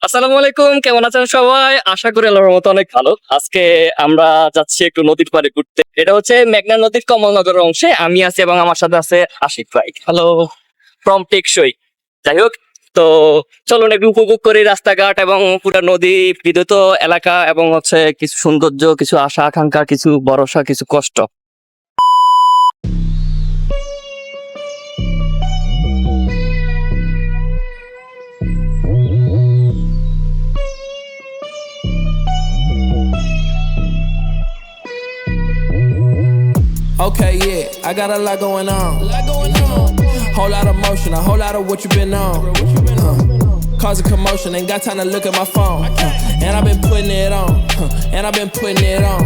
আসসালামু আলাইকুম, কেমন আছেন সবাই? আশা করি আল্লাহর রহমতে অনেক ভালো। আজকে আমরা যাচ্ছি একটু নদীর পাড়ে ঘুরতে। এটা হচ্ছে মেঘনা নদীর কমলনগর অংশে। আমি আছি এবং আমার সাথে আছে আশিক ভাই। হ্যালো, ফ্রম টেকসই। যাই হোক, তো চলুন একটু উপভোগ করি রাস্তাঘাট এবং পুরো নদী বিদ্যুৎ এলাকা এবং হচ্ছে কিছু সৌন্দর্য, কিছু আশা আকাঙ্ক্ষা, কিছু ভরসা, কিছু কষ্ট। Okay, yeah, I got a lot going on. Whole lot of motion, a whole lot of what you been on. Causing commotion, ain't got time to look at my phone. And I've been putting it on. And I've been putting it on.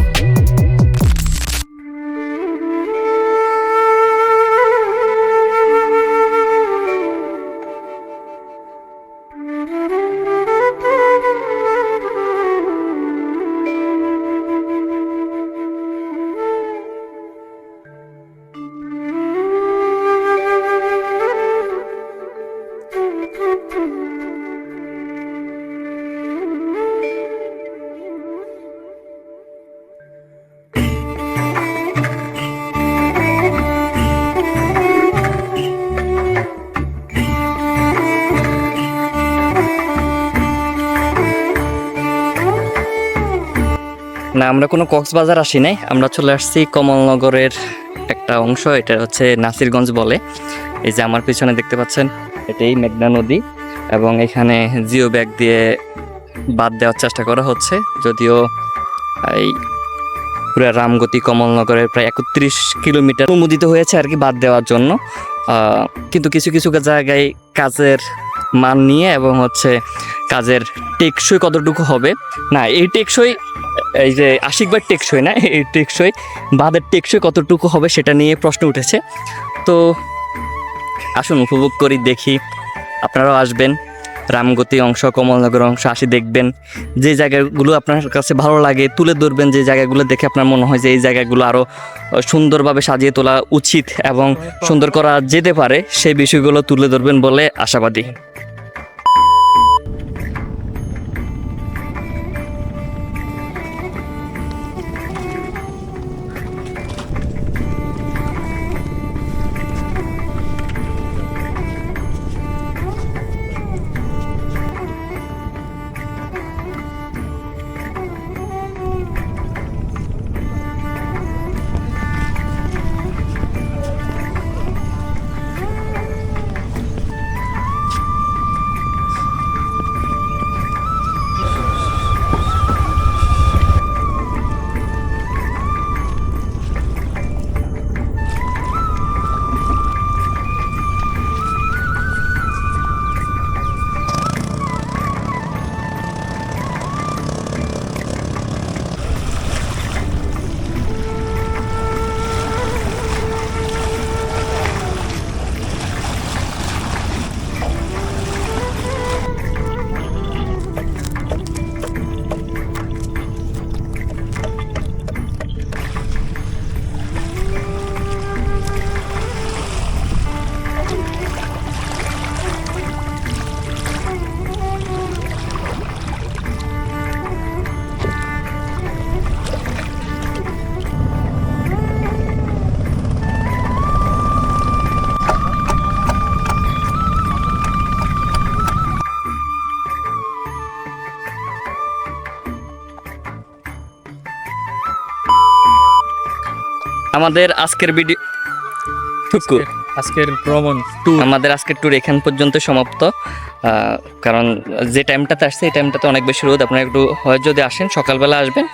না, আমরা কোনো কক্সবাজার আসি নাই, আমরা চলে আসছি কমলনগরের একটা অংশ। এটা হচ্ছে নাসিরগঞ্জ বলে। এই যে আমার পিছনে দেখতে পাচ্ছেন, এটাই মেঘনা নদী এবং এখানে জিও ব্যাগ দিয়ে বাঁধ দেওয়ার চেষ্টা করা হচ্ছে। যদিও এই পুরো রামগতি কমলনগরের প্রায় 31 কিলোমিটার অনুমোদিত হয়েছে আর কি বাঁধ দেওয়ার জন্য। কিন্তু কিছু কিছু জায়গায় কাজের মান নিয়ে এবং হচ্ছে কাজের টেকসই কতটুকু হবে, না এই টেকসই, এই যে আশিক ভাই টেকসই না, এই টেকসই বাঁধের টেকসই কতটুকু হবে সেটা নিয়ে প্রশ্ন উঠেছে। তো আসুন উপভোগ করি, দেখি। আপনারাও আসবেন, রামগতি অংশ, কমলনগর অংশ আসি, দেখবেন। যে জায়গাগুলো আপনার কাছে ভালো লাগে তুলে ধরবেন, যে জায়গাগুলো দেখে আপনার মনে হয় যে এই জায়গাগুলো আরও সুন্দরভাবে সাজিয়ে তোলা উচিত এবং সুন্দর করা যেতে পারে, সেই বিষয়গুলো তুলে ধরবেন বলে আশাবাদী। আমাদের আজকের ভিডিও আজকের ভ্রমণ ট্যুর আমাদের আজকের ট্যুর এখান পর্যন্ত সমাপ্ত। কারণ যে টাইমটাতে আসছে এই টাইমটাতে অনেক বেশি রোদ। আপনারা একটু হয় যদি আসেন সকালবেলা আসবেন,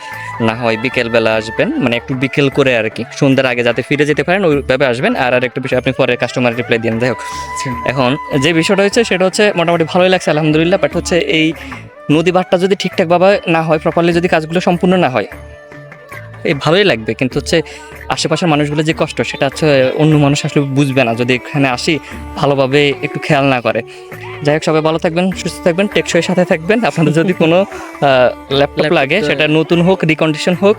না হয় বিকেলবেলা আসবেন, মানে একটু বিকেল করে আর কি, সন্ধ্যার আগে যাতে ফিরে যেতে পারেন ওইভাবে আসবেন। আর একটা বিষয়, আপনি পরে কাস্টমার রিপ্লাই দিন। যাই হোক, এখন যে বিষয়টা হচ্ছে সেটা হচ্ছে মোটামুটি ভালোই লাগছে আলহামদুলিল্লাহ। বাট হচ্ছে এই নদী বাঁধটা যদি ঠিকঠাকভাবে না হয়, প্রপারলি যদি কাজগুলো সম্পূর্ণ না হয়, এই ভালোই লাগবে, কিন্তু হচ্ছে আশেপাশের মানুষগুলো যে কষ্ট সেটা হচ্ছে অন্য মানুষ আসলে বুঝবে না যদি এখানে আসি ভালোভাবে একটু খেয়াল না করে। যাই হোক, সবাই ভালো থাকবেন, সুস্থ থাকবেন, টেকসই সাথে থাকবেন। আপনাদের যদি কোনো ল্যাপটপ লাগে, সেটা নতুন হোক, রিকন্ডিশন হোক,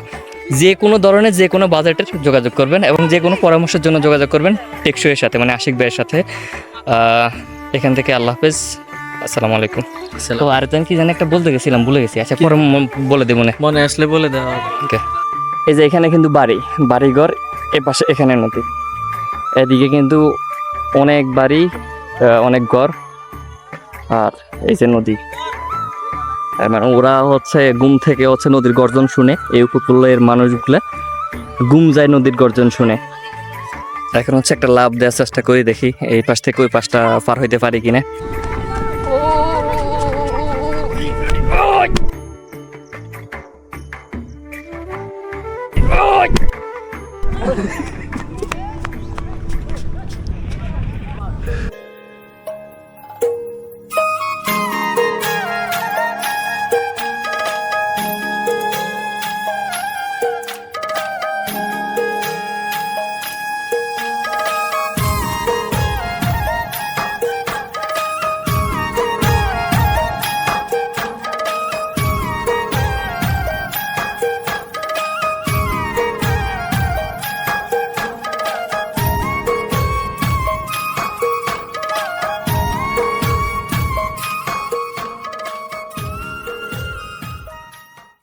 যে কোনো ধরনের যে কোনো বাজেটের যোগাযোগ করবেন এবং যে কোনো পরামর্শের জন্য যোগাযোগ করবেন টেকসইয়ের সাথে, মানে আশিক ভাইয়ের সাথে। এখান থেকে আল্লাহ হাফেজ, আসসালামু আলাইকুম। আসসালাম। তো আর কি জানি একটা বলতে গেছিলাম, ভুলে গেছি। আচ্ছা পরে বলে দেবো না। মনে আসলে বলে দেওয়া হবে। ওকে, এই যে এখানে কিন্তু বাড়িঘর, এ পাশে এখানে নদী, এদিকে কিন্তু অনেক বাড়ি, অনেক ঘর, আর এই যে নদী। মানে ওরা হচ্ছে ঘুম থেকে হচ্ছে নদীর গর্জন শুনে, এই উপকূলের মানুষগুলো ঘুম যায় নদীর গর্জন শুনে। এখন হচ্ছে একটা লাভ দেওয়ার চেষ্টা করি, দেখি এই পাশ থেকে ওই পাশটা পার হইতে পারি কিনা।